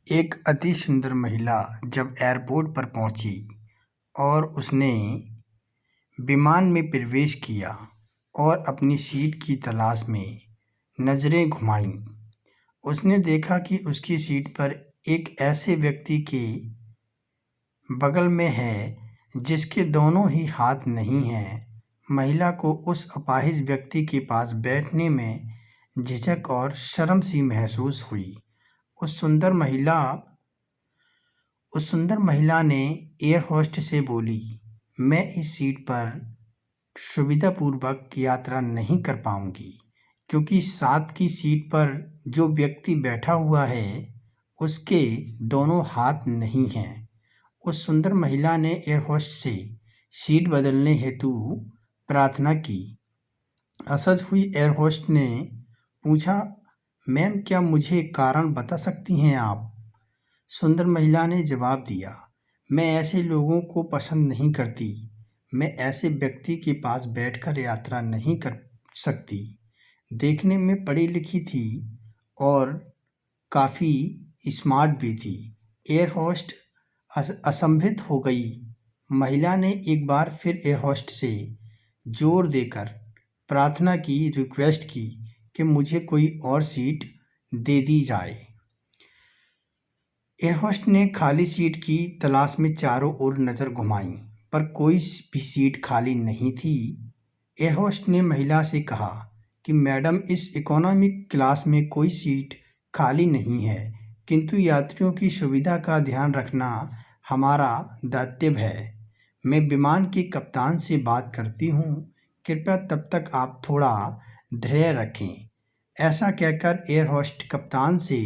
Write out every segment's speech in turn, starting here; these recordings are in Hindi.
एक अति सुंदर महिला जब एयरपोर्ट पर पहुंची और उसने विमान में प्रवेश किया और अपनी सीट की तलाश में नज़रें घुमाईं, उसने देखा कि उसकी सीट पर एक ऐसे व्यक्ति के बगल में है जिसके दोनों ही हाथ नहीं हैं। महिला को उस अपाहिज व्यक्ति के पास बैठने में झिझक और शर्म सी महसूस हुई। उस सुंदर महिला ने एयर होस्ट से बोली, मैं इस सीट पर सुविधापूर्वक यात्रा नहीं कर पाऊंगी क्योंकि साथ की सीट पर जो व्यक्ति बैठा हुआ है उसके दोनों हाथ नहीं हैं। उस सुंदर महिला ने एयर होस्ट से सीट बदलने हेतु प्रार्थना की। असहज हुई एयर होस्ट ने पूछा, मैम क्या मुझे कारण बता सकती हैं आप? सुंदर महिला ने जवाब दिया, मैं ऐसे लोगों को पसंद नहीं करती। मैं ऐसे व्यक्ति के पास बैठकर यात्रा नहीं कर सकती। देखने में पढ़ी लिखी थी और काफ़ी स्मार्ट भी थी। एयर होस्ट असंभित हो गई। महिला ने एक बार फिर एयर होस्ट से जोर देकर प्रार्थना की, रिक्वेस्ट की कि मुझे कोई और सीट दे दी जाए। एयर होस्ट ने खाली सीट की तलाश में चारों ओर नज़र घुमाई, पर कोई भी सीट खाली नहीं थी। एयर होस्ट ने महिला से कहा कि मैडम, इस इकोनॉमिक क्लास में कोई सीट खाली नहीं है, किंतु यात्रियों की सुविधा का ध्यान रखना हमारा दायित्व है। मैं विमान के कप्तान से बात करती हूँ, कृपया तब तक आप थोड़ा धैर्य रखें। ऐसा कहकर एयर होस्ट कप्तान से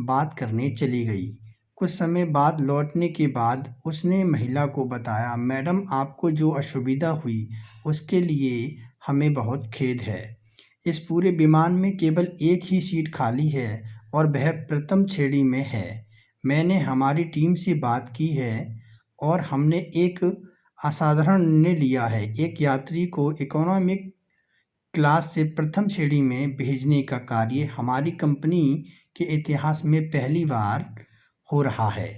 बात करने चली गई। कुछ समय बाद लौटने के बाद उसने महिला को बताया, मैडम आपको जो असुविधा हुई उसके लिए हमें बहुत खेद है। इस पूरे विमान में केवल एक ही सीट खाली है और वह प्रथम श्रेणी में है। मैंने हमारी टीम से बात की है और हमने एक असाधारण निर्णय लिया है। एक यात्री को इकोनॉमिक क्लास से प्रथम श्रेणी में भेजने का कार्य हमारी कंपनी के इतिहास में पहली बार हो रहा है।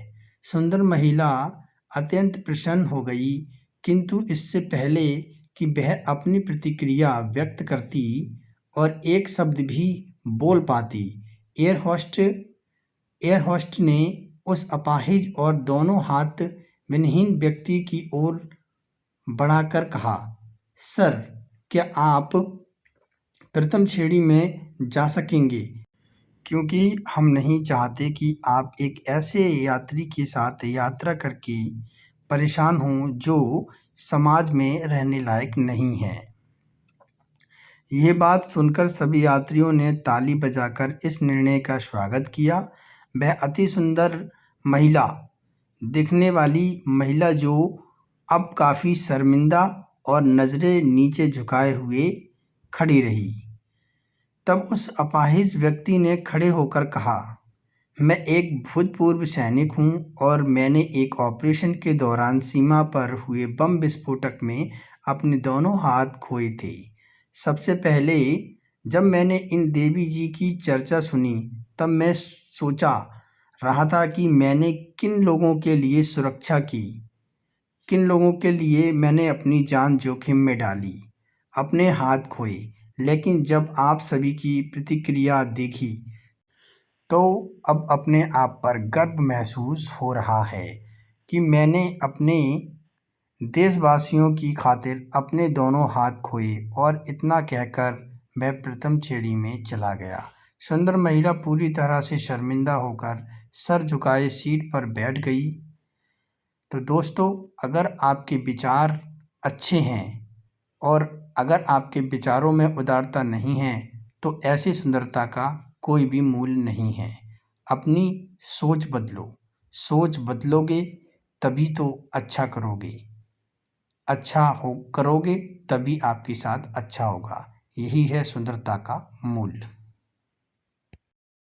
सुंदर महिला अत्यंत प्रसन्न हो गई, किंतु इससे पहले कि वह अपनी प्रतिक्रिया व्यक्त करती और एक शब्द भी बोल पाती, एयर होस्ट ने उस अपाहिज और दोनों हाथ विहीन व्यक्ति की ओर बढ़ाकर कहा, सर क्या आप प्रथम श्रेणी में जा सकेंगे, क्योंकि हम नहीं चाहते कि आप एक ऐसे यात्री के साथ यात्रा करके परेशान हों जो समाज में रहने लायक नहीं है। ये बात सुनकर सभी यात्रियों ने ताली बजाकर इस निर्णय का स्वागत किया। वह अति सुंदर महिला, दिखने वाली महिला जो अब काफ़ी शर्मिंदा और नज़रें नीचे झुकाए हुए खड़ी रही। तब उस अपाहिज व्यक्ति ने खड़े होकर कहा, मैं एक भूतपूर्व सैनिक हूं और मैंने एक ऑपरेशन के दौरान सीमा पर हुए बम विस्फोटक में अपने दोनों हाथ खोए थे। सबसे पहले जब मैंने इन देवी जी की चर्चा सुनी तब मैं सोचा रहा था कि मैंने किन लोगों के लिए सुरक्षा की, किन लोगों के लिए मैंने अपनी जान जोखिम में डाली, अपने हाथ खोए। लेकिन जब आप सभी की प्रतिक्रिया देखी तो अब अपने आप पर गर्व महसूस हो रहा है कि मैंने अपने देशवासियों की खातिर अपने दोनों हाथ खोए। और इतना कहकर वह प्रथम श्रेणी में चला गया। सुंदर महिला पूरी तरह से शर्मिंदा होकर सर झुकाए सीट पर बैठ गई। तो दोस्तों, अगर आपके विचार अच्छे हैं और अगर आपके विचारों में उदारता नहीं है तो ऐसी सुंदरता का कोई भी मूल्य नहीं है। अपनी सोच बदलो। सोच बदलोगे तभी तो अच्छा करोगे। करोगे तभी आपके साथ अच्छा होगा। यही है सुंदरता का मूल्य।